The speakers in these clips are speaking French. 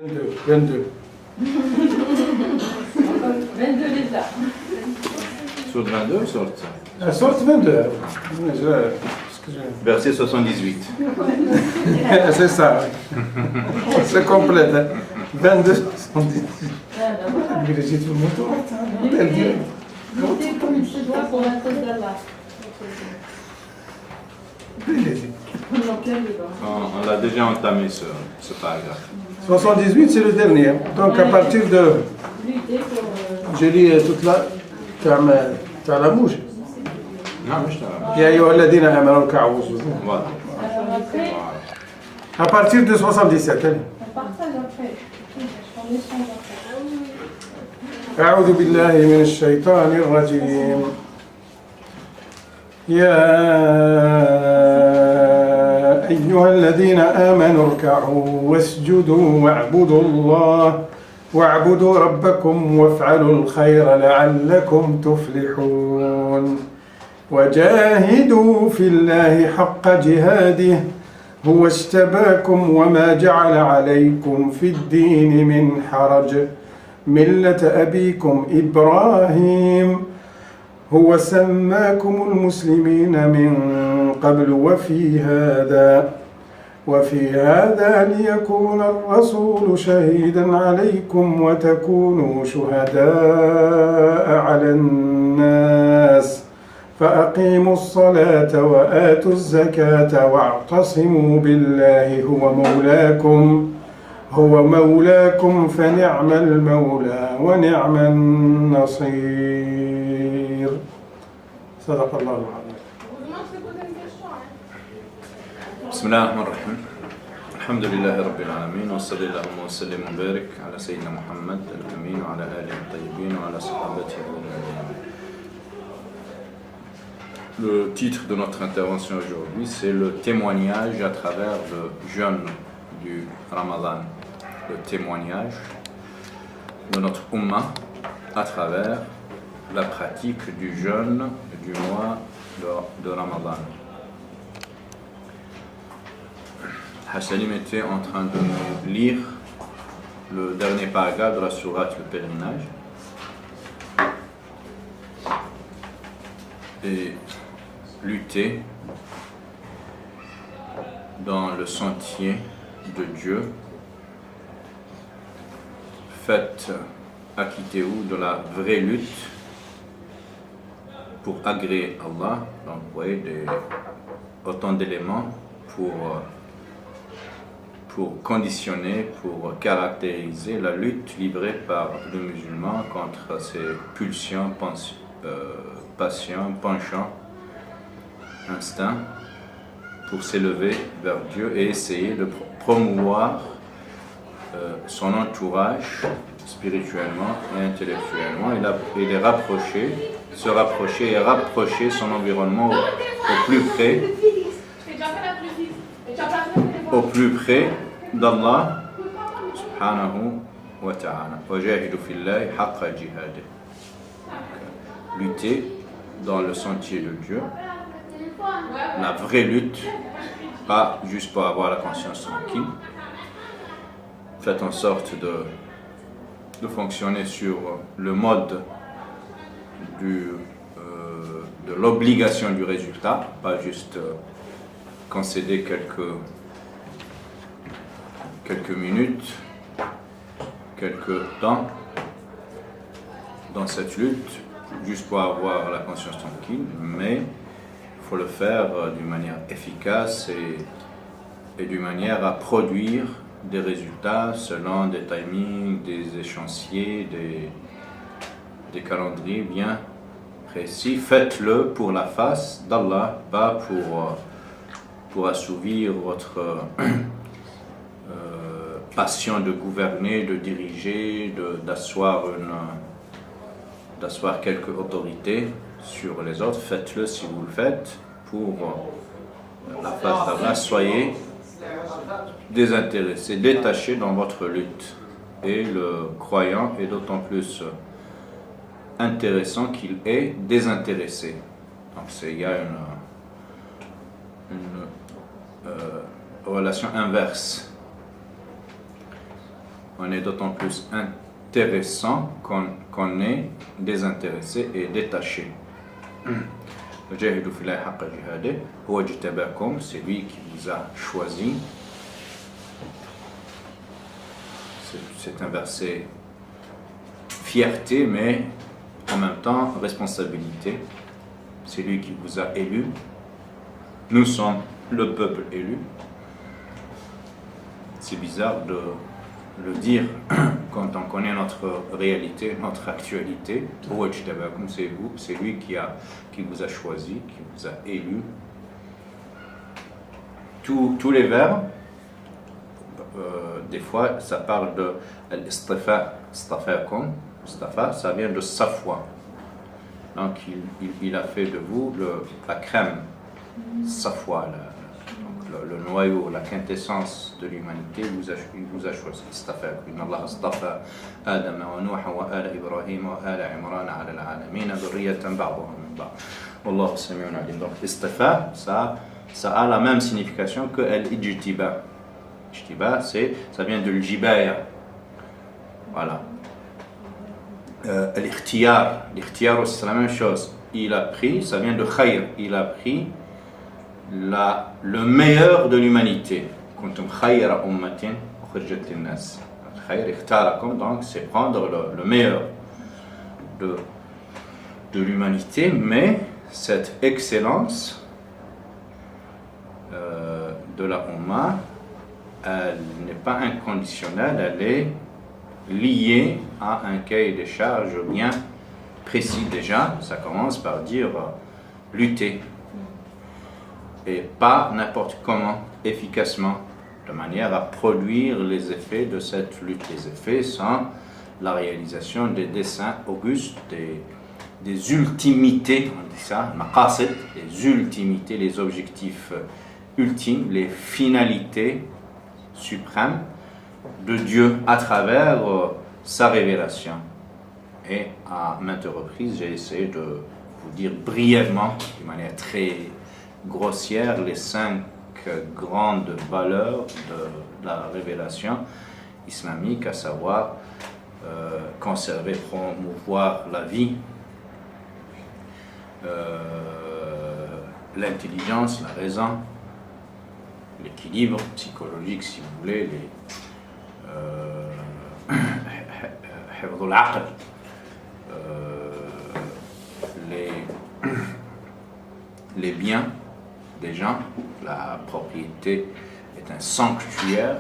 22. 22 l'État. Sourate 22 ou sourate Sourate 22. Verset 78. C'est ça. C'est complète. Hein. 22, 78. Brigitte, vous m'entendez? Lutter comme il se doit pour la cause d'Allah. On l'a déjà entamé ce paragraphe. 78, c'est le dernier. Donc à partir de... Lutter pour... Je lis toute la... T'as la bouche. Non, mais je t'en يا أيها الذين آمنوا اركعوا واسجدوا. Voilà. Alors après, À partir de 77. Allez. on partage après. On échange après. أعوذ بالله من الشيطان الرجيم يا أيها الذين آمنوا اركعوا واسجدوا واعبدوا ربكم وافعلوا الخير لعلكم تفلحون وجاهدوا في الله حق جهاده هو اجتباكم وما جعل عليكم في الدين من حرج ملة أبيكم إبراهيم هو سماكم المسلمين من قبل وفي هذا ليكون الرسول شهيدا عليكم وتكونوا شهداء على الناس فأقيموا الصلاة وآتوا الزكاة واعتصموا بالله هو مولاكم فنعم المولى ونعم النصير صدق الله العظيم. بسم الله الرحمن الرحيم الحمد لله رب العالمين وصلى اللهم وسلم وبارك على سيدنا محمد الأمين وعلى آله الطيبين وعلى صحابته الأجمعين. Le titre de notre intervention aujourd'hui, c'est le témoignage à travers le jeûne du Ramadan. Le témoignage de notre Ummah à travers la pratique du jeûne du mois de Ramadan. Hassalim était en train de lire le dernier paragraphe de la sourate Le Pèlerinage et lutter dans le sentier de Dieu. Faites acquittez-vous de la vraie lutte pour agréer Allah. Donc vous voyez autant d'éléments pour conditionner, pour caractériser la lutte livrée par le musulman contre ses pulsions, passions, penchants, instincts, pour s'élever vers Dieu et essayer de promouvoir son entourage spirituellement et intellectuellement et les rapprocher et rapprocher son environnement au plus près d'Allah subhanahu wa ta'ala. Wajahidu fillahi haqqa jihadih. Lutter dans le sentier de Dieu, la vraie lutte, pas juste pour avoir la conscience tranquille. Faites en sorte de fonctionner sur le mode de l'obligation du résultat, pas juste concéder quelques minutes, quelques temps dans cette lutte, juste pour avoir la conscience tranquille, mais il faut le faire d'une manière efficace et d'une manière à produire des résultats selon des timings, des échéanciers, des calendriers bien précis. Faites-le pour la face d'Allah, pas pour assouvir votre passion de gouverner, de diriger, d'asseoir quelque autorité sur les autres. Faites-le si vous le faites pour la face d'Allah. Soyez désintéressé, détaché dans votre lutte. Et le croyant est d'autant plus intéressant qu'il est désintéressé. Donc il y a une relation inverse. on est d'autant plus intéressant qu'on est désintéressé et détaché. C'est lui qui vous a choisi. C'est un verset fierté, mais en même temps responsabilité. C'est lui qui vous a élu. Nous sommes le peuple élu. C'est bizarre de le dire quand on connaît notre réalité, notre actualité. C'est lui qui vous a choisi, qui vous a élu. Tous les verbes, des fois, ça parle de l'istifa, istafa, ça vient de safwa. Donc, il a fait de vous la crème, safwa, le noyau, la quintessence de l'humanité. Il vous a choisi. Inna Allah astafa Adam wa Nuh wa ala Ibrahim wa ala Imran ala al-alamin dhurriyatan ba'dahum min ba'd. Wallahu sami'un alim. Donc, istafa, ça a la même signification que al-ijtiba. Ijtiba, ça vient de l'jibaya. Voilà. L'ikhtiyar aussi, c'est la même chose. Il a pris, ça vient de khayr, il a pris le meilleur de l'humanité. Kuntum khayra ummatin ukhrijat lin-nas. Khayr ikhtarakum, donc c'est prendre le meilleur de l'humanité, mais cette excellence de la Ummah, elle n'est pas inconditionnelle, elle est liée à un cahier de charges bien précis déjà. Ça commence par dire lutter, et pas n'importe comment, efficacement, de manière à produire les effets de cette lutte. Les effets sont la réalisation des desseins augustes, des ultimités, on dit ça, maqasid, les ultimités, les objectifs ultimes, les finalités suprêmes de Dieu à travers sa révélation. Et à maintes reprises, j'ai essayé de vous dire brièvement, de manière très grossière, les 5 grandes valeurs de la révélation islamique, à savoir conserver, promouvoir la vie, l'intelligence, la raison, l'équilibre psychologique, si vous voulez, les biens des gens. La propriété est un sanctuaire,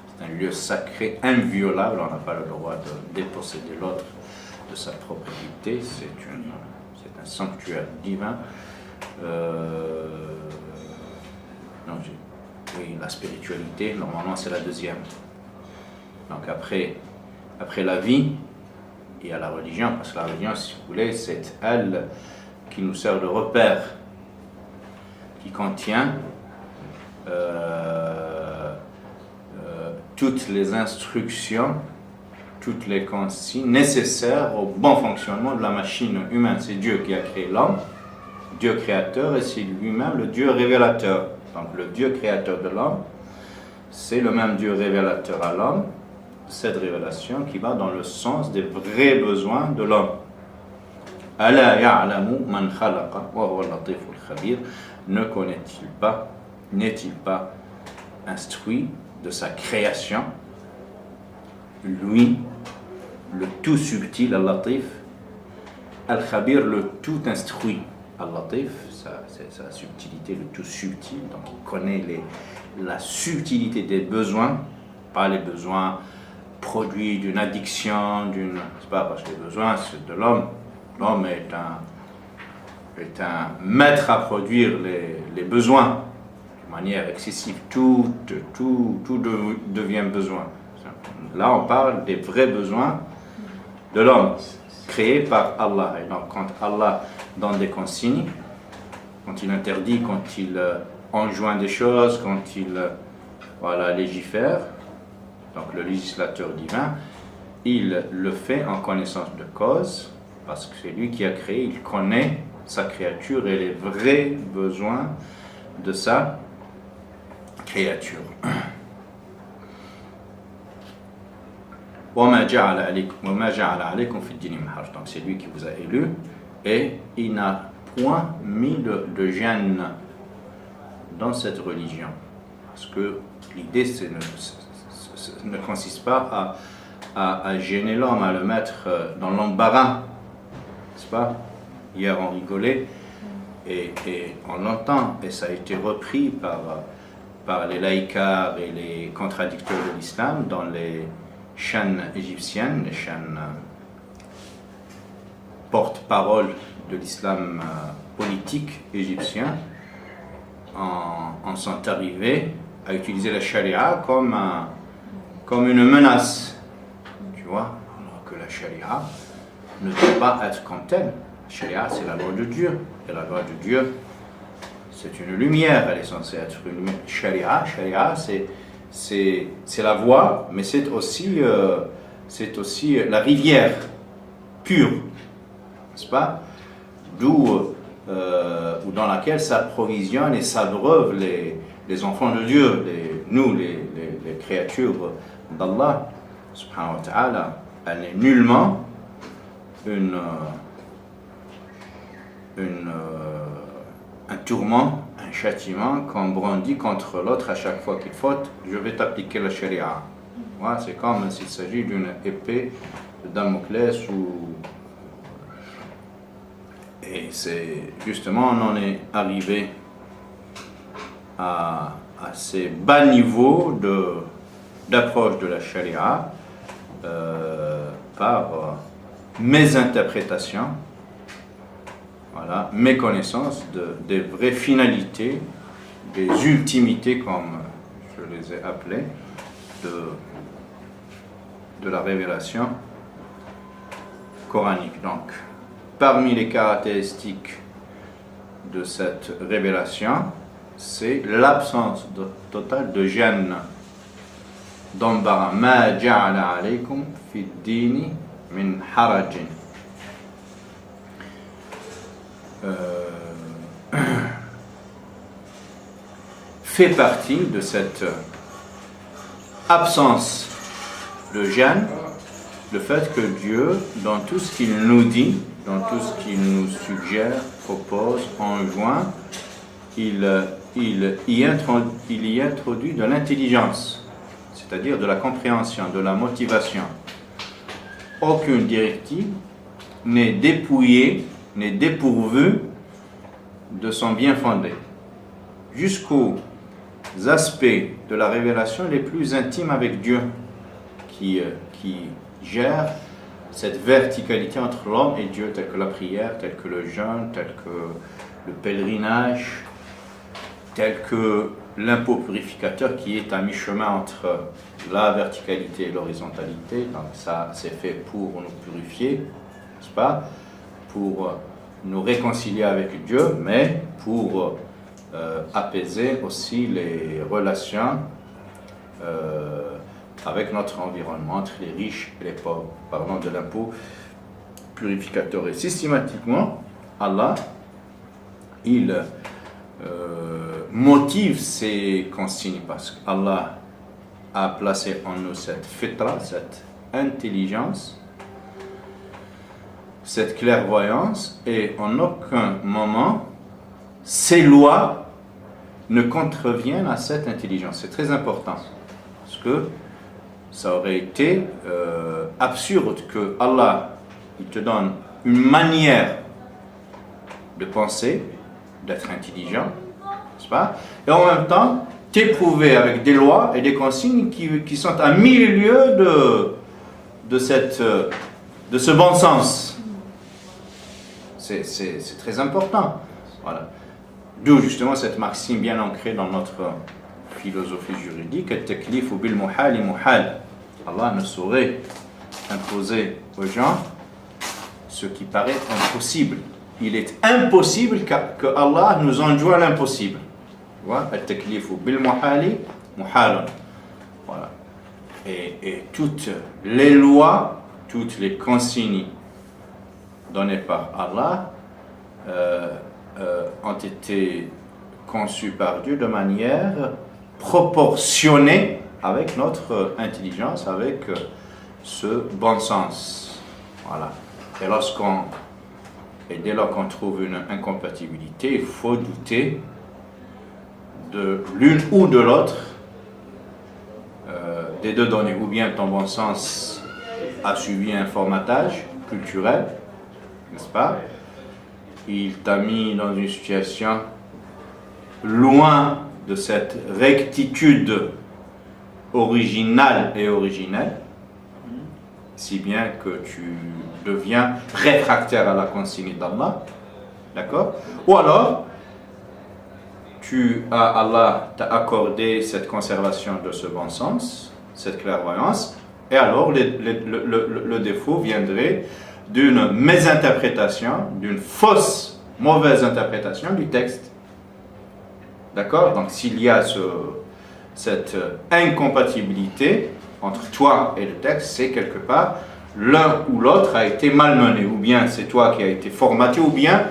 c'est un lieu sacré, inviolable. On n'a pas le droit de déposséder l'autre de sa propriété. C'est un sanctuaire divin. Oui, la spiritualité, normalement, c'est la deuxième. Donc après la vie, il y a la religion, parce que la religion, si vous voulez, c'est elle qui nous sert de repère, qui contient toutes les instructions, toutes les consignes nécessaires au bon fonctionnement de la machine humaine. C'est Dieu qui a créé l'homme, Dieu créateur, et c'est lui-même le Dieu révélateur. Donc le Dieu créateur de l'homme, c'est le même Dieu révélateur à l'homme, cette révélation qui va dans le sens des vrais besoins de l'homme. Ala ya'lamu man khalaqa wa huwa al-latiful khabir. Ne connaît-il pas, n'est-il pas instruit de sa création, lui, le tout subtil, al-latif, al-khabir, le tout instruit. Al-latif, c'est sa subtilité, le tout subtil, donc il connaît la subtilité des besoins, pas les besoins produits d'une addiction, c'est pas parce que les besoins c'est de l'homme. L'homme est un maître à produire les besoins de manière excessive. Tout devient besoin. Là, on parle des vrais besoins de l'homme, créés par Allah. Et donc, quand Allah donne des consignes, quand il interdit, quand il enjoint des choses, quand il légifère, donc le législateur divin, il le fait en connaissance de cause, parce que c'est lui qui a créé, il connaît sa créature et les vrais besoins de sa créature. وَمَا جَعَلَ عَلَيْكُمْ فِي الدِّينِ مِنْ حَرَجٍ. Donc c'est lui qui vous a élu et il n'a point mis de gêne dans cette religion. Parce que l'idée ne consiste pas à gêner l'homme, à le mettre dans l'embarras, n'est-ce pas? Hier on rigolait et on l'entend, et ça a été repris par les laïcars et les contradicteurs de l'islam dans les chaînes égyptiennes, les chaînes porte-parole de l'islam politique égyptien, en sont arrivés à utiliser la charia comme une menace, tu vois, alors que la charia ne doit pas être comme telle. La charia, c'est la loi de Dieu, et la loi de Dieu, c'est une lumière, elle est censée être une lumière. Charia, c'est la voie, mais c'est aussi la rivière pure, n'est-ce pas? D'où ou dans laquelle s'approvisionnent et s'abreuvent les enfants de Dieu, les créatures d'Allah subhanahu wa ta'ala. Elle n'est nullement un tourment, un châtiment qu'on brandit contre l'autre à chaque fois qu'il faute. Je vais t'appliquer la charia. Voilà, c'est comme s'il s'agit d'une épée de Damoclès et c'est justement, on en est arrivé à ces bas niveaux d'approche de la charia par mésinterprétation, voilà, méconnaissance des vraies finalités, des ultimités, comme je les ai appelées, de la révélation coranique. Donc, parmi les caractéristiques de cette révélation, c'est l'absence totale de gêne, d'embarras. Ma ja'ala alaykum fi ddini min harajin. Fait partie de cette absence de gêne le fait que Dieu, dans tout ce qu'il nous dit, dans tout ce qu'il nous suggère, propose, enjoint, il y introduit de l'intelligence, c'est-à-dire de la compréhension, de la motivation. Aucune directive n'est dépouillée, n'est dépourvue de son bien fondé, jusqu'aux aspects de la révélation les plus intimes avec Dieu, qui gère cette verticalité entre l'homme et Dieu, telle que la prière, telle que le jeûne, tel que le pèlerinage, tel que l'impôt purificateur qui est à mi-chemin entre la verticalité et l'horizontalité. Donc ça, c'est fait pour nous purifier, n'est-ce pas? Pour nous réconcilier avec Dieu, mais pour apaiser aussi les relations avec notre environnement, entre les riches et les pauvres. Parlons de l'impôt purificateur. Et systématiquement, Allah, il motive ces consignes parce qu'Allah a placé en nous cette fitra, cette intelligence, cette clairvoyance, et en aucun moment ces lois ne contreviennent à cette intelligence. C'est très important parce que ça aurait été absurde que Allah il te donne une manière de penser, d'être intelligent, n'est-ce pas? Et en même temps, t'éprouver avec des lois et des consignes qui sont à mille lieues de ce bon sens. C'est très important. Voilà. D'où justement cette maxime bien ancrée dans notre philosophie juridique, at-taklifu bil muhali muhal. Allah ne saurait imposer aux gens ce qui paraît impossible. Il est impossible que Allah nous enjoigne l'impossible. Tu vois, at-taklifu bil muhali muhalun. Voilà. Et toutes les lois, toutes les consignes données par Allah ont été conçues par Dieu de manière proportionnée avec notre intelligence, avec ce bon sens. Voilà. Et dès lors qu'on trouve une incompatibilité, il faut douter de l'une ou de l'autre des deux données. Ou bien ton bon sens a subi un formatage culturel, n'est-ce pas? Il t'a mis dans une situation loin de cette rectitude originale et originelle, si bien que tu deviens réfractaire à la consigne d'Allah, d'accord? Ou alors, Allah t'a accordé cette conservation de ce bon sens, cette clairvoyance, et alors le défaut viendrait d'une mésinterprétation, d'une fausse, mauvaise interprétation du texte. D'accord? Donc s'il y a cette incompatibilité entre toi et le texte, c'est quelque part l'un ou l'autre a été malmené, ou bien c'est toi qui as été formaté, ou bien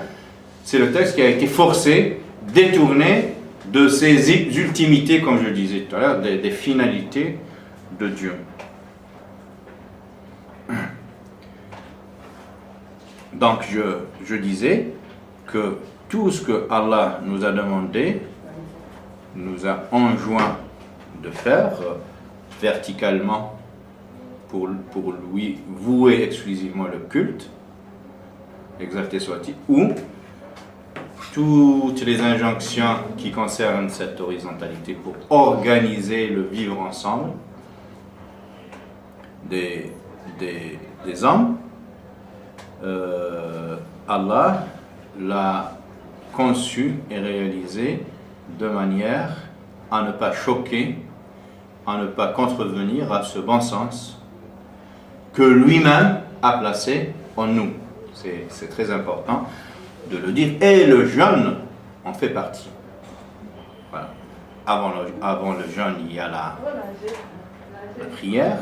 c'est le texte qui a été forcé, détourné de ses ultimités, comme je disais tout à l'heure, des finalités de Dieu. Donc je disais que tout ce que Allah nous a demandé, nous a enjoint de faire verticalement pour lui vouer exclusivement le culte, exalté soit-il, ou toutes les injonctions qui concernent cette horizontalité pour organiser le vivre ensemble des hommes, Allah l'a conçu et réalisé de manière à ne pas choquer, à ne pas contrevenir à ce bon sens que lui-même a placé en nous. C'est très important de le dire, et le jeûne en fait partie. Voilà. Avant le jeûne, il y a la prière.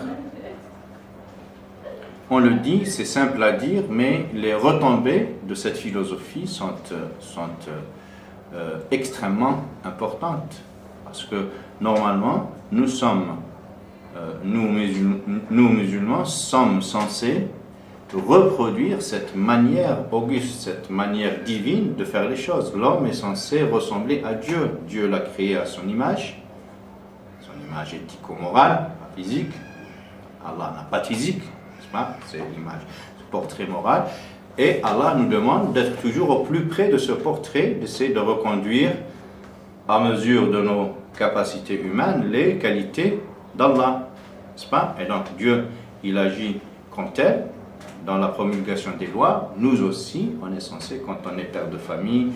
On le dit, c'est simple à dire, mais les retombées de cette philosophie sont extrêmement importantes. Parce que normalement, nous musulmans, sommes censés reproduire cette manière auguste, cette manière divine de faire les choses. L'homme est censé ressembler à Dieu. Dieu l'a créé à son image éthico-morale, pas physique. Allah n'a pas de physique. C'est l'image, ce portrait moral. Et Allah nous demande d'être toujours au plus près de ce portrait, d'essayer de reconduire à mesure de nos capacités humaines les qualités d'Allah. N'est-ce pas? Et donc Dieu, il agit comme tel dans la promulgation des lois. Nous aussi, on est censé, quand on est père de famille,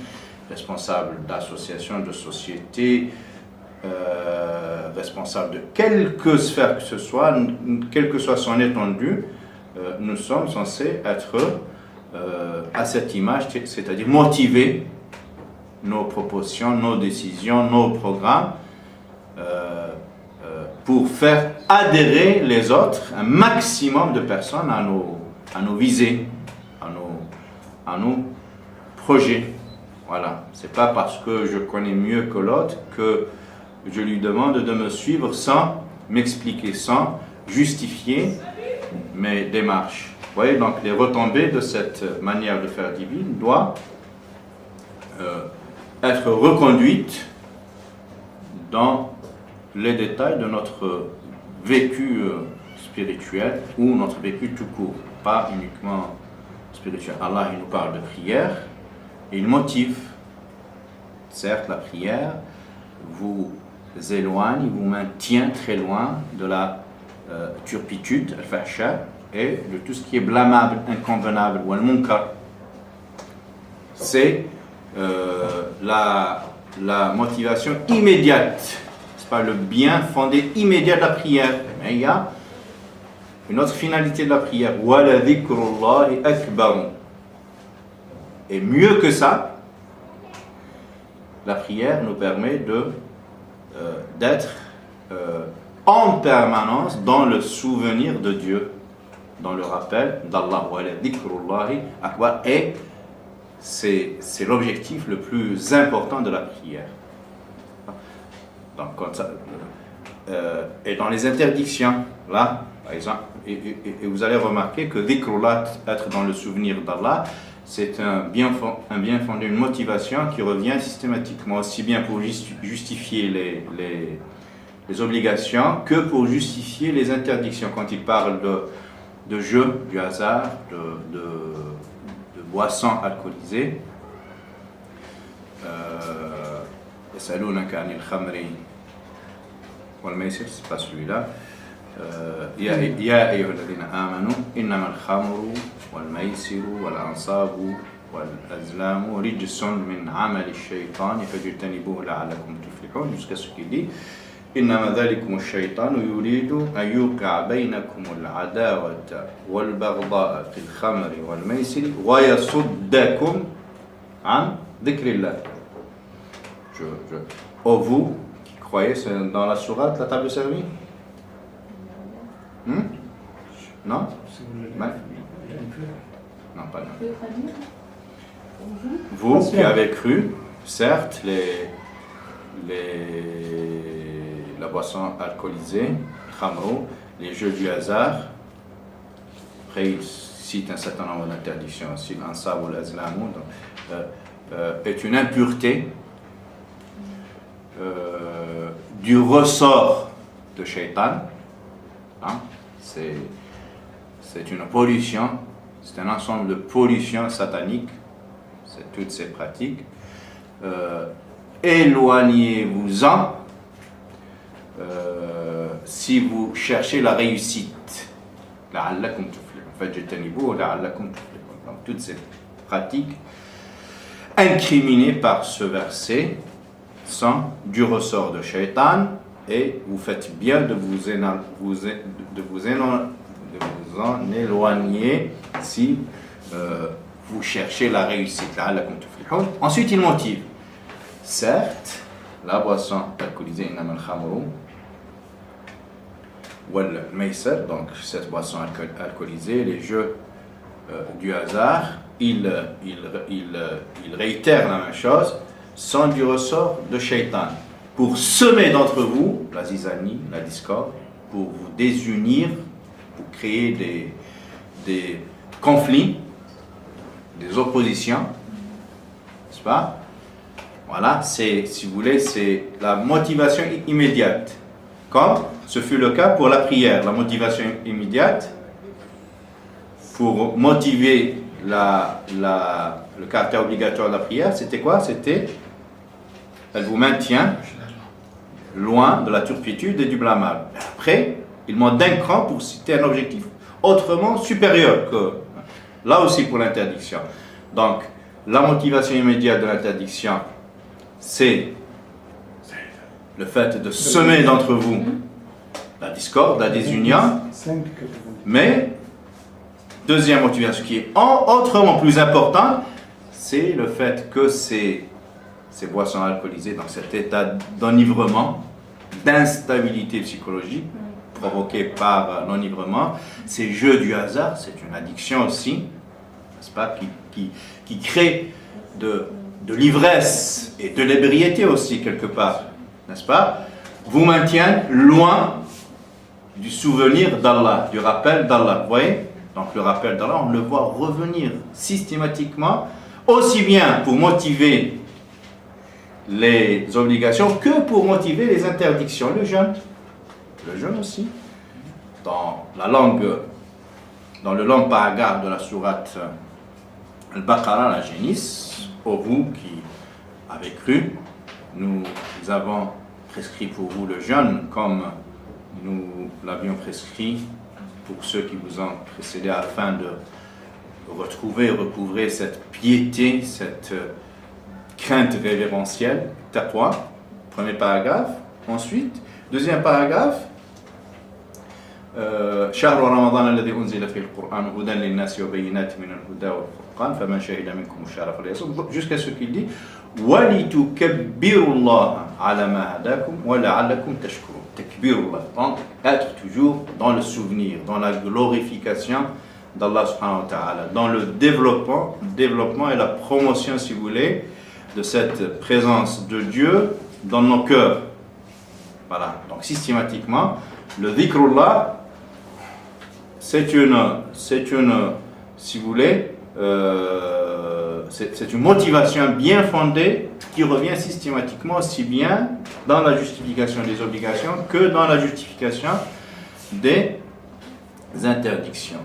responsable d'association, de société, responsable de quelque sphère que ce soit, quelle que soit son étendue, nous sommes censés être à cette image, c'est-à-dire motiver nos propositions, nos décisions, nos programmes pour faire adhérer les autres, un maximum de personnes à nos visées, à nos projets. Voilà. C'est pas parce que je connais mieux que l'autre que je lui demande de me suivre sans m'expliquer, sans justifier mes démarches. Vous voyez, donc les retombées de cette manière de faire divine doivent être reconduites dans les détails de notre vécu spirituel ou notre vécu tout court, pas uniquement spirituel. Allah, il nous parle de prière et il motive. Certes, la prière vous éloigne, vous maintient très loin de la turpitude, al-fahsha, et de tout ce qui est blâmable, inconvenable, ou al-munkar. C'est la motivation immédiate, c'est pas le bien fondé immédiat de la prière, mais il y a une autre finalité de la prière, wa la dhikrullahi akbar. Et mieux que ça, la prière nous permet d'être en permanence dans le souvenir de Dieu, dans le rappel d'Allah. Wa la dhikrullahi akbar. Et c'est l'objectif le plus important de la prière. Donc, comme ça, et dans les interdictions, là, Par exemple, et vous allez remarquer que dhikrullah, être dans le souvenir d'Allah, c'est un bien fondé, une motivation qui revient systématiquement, aussi bien pour justifier les obligations que pour justifier les interdictions. Quand il parle de jeu, du hasard, de boissons alcoolisées, يسألونك عن الخمر والميسر, c'est pas celui-là. يا أيها الذين آمنوا إنما الخمر والميسر والأنصاب والأزلام رجس من عمل الشيطان فاجتنبوه لعلكم تفلحون, jusqu'à ce qu'il dit إنما ذلكم الشيطان يريد أن يوقع بينكم العداوة والبغضاء في الخمر والميسر ويصدكم عن ذكر الله. Oh, vous qui croyez, c'est dans la sourate, la table servie? Non? Ouais. Non, pas non. Vous qui avez cru, certes, la boisson alcoolisée, khamro, les jeux du hasard, après il cite un certain nombre d'interdictions aussi, l'ansab ou l'azlamou, est une impureté du ressort de Shaitan. Hein? C'est une pollution, c'est un ensemble de pollutions sataniques, c'est toutes ces pratiques. Éloignez-vous-en si vous cherchez la réussite. لعلكم تفلحون فاجتنبوه لعلكم تفلحون. Donc toutes ces pratiques incriminées par ce verset sont du ressort de Shaitan, et vous faites bien de vous en éloigner si vous cherchez la réussite. Ensuite, il motive. Certes, la boisson alcoolisée, innamal khamru wal maisir, donc cette boisson alcoolisée, les jeux du hasard, il réitère la même chose, sont du ressort de Shaitan, pour semer d'entre vous la zizanie, la discorde, pour vous désunir, pour créer des conflits, des oppositions, n'est-ce pas? Voilà, c'est, si vous voulez, c'est la motivation immédiate. Comme ce fut le cas pour la prière. La motivation immédiate, pour motiver le caractère obligatoire de la prière, c'était quoi? C'était, elle vous maintient loin de la turpitude et du blâmable. Après, il monte d'un cran pour citer un objectif autrement supérieur que, là aussi pour l'interdiction. Donc, la motivation immédiate de l'interdiction, c'est le fait de semer d'entre vous la discorde, la désunion, mais deuxième motivation qui est autrement plus importante, c'est le fait que ces boissons alcoolisées, dans cet état d'enivrement, d'instabilité psychologique provoquée par l'enivrement, ces jeux du hasard, c'est une addiction aussi, n'est-ce pas, qui crée de l'ivresse et de l'ébriété aussi quelque part, n'est-ce pas, vous maintiennent loin du souvenir d'Allah, du rappel d'Allah. Vous voyez? Donc le rappel d'Allah, on le voit revenir systématiquement, aussi bien pour motiver les obligations que pour motiver les interdictions. Le jeûne aussi. Dans le long paragraphe de la sourate Al-Baqarah, la Génisse, ô vous qui avez cru, nous avons prescrit pour vous le jeûne comme nous l'avions prescrit pour ceux qui vous ont précédé, afin de recouvrer cette piété, cette crainte révérentielle, taqwa, premier paragraphe. Ensuite, deuxième paragraphe, شهر رمضان الذي أنزل فيه القرآن هدى للناس وبينات من الهدى والفرقان فمن شهد منكم الشهر فليصم, jusqu'à ce qu'il dit وَلِتُكَبِّرُوا اللَّهَ عَلَى مَا هَدَاكُمْ وَلَعَلَّكُمْ تَشْكُرُونَ. Takbirullah, donc être toujours dans le souvenir, dans la glorification d'Allah subhanahu wa ta'ala, dans le développement et la promotion, si vous voulez, de cette présence de Dieu dans nos cœurs. Voilà, donc systématiquement, le dhikrullah c'est une, si vous voulez, c'est une motivation bien fondée qui revient systématiquement aussi bien dans la justification des obligations que dans la justification des interdictions.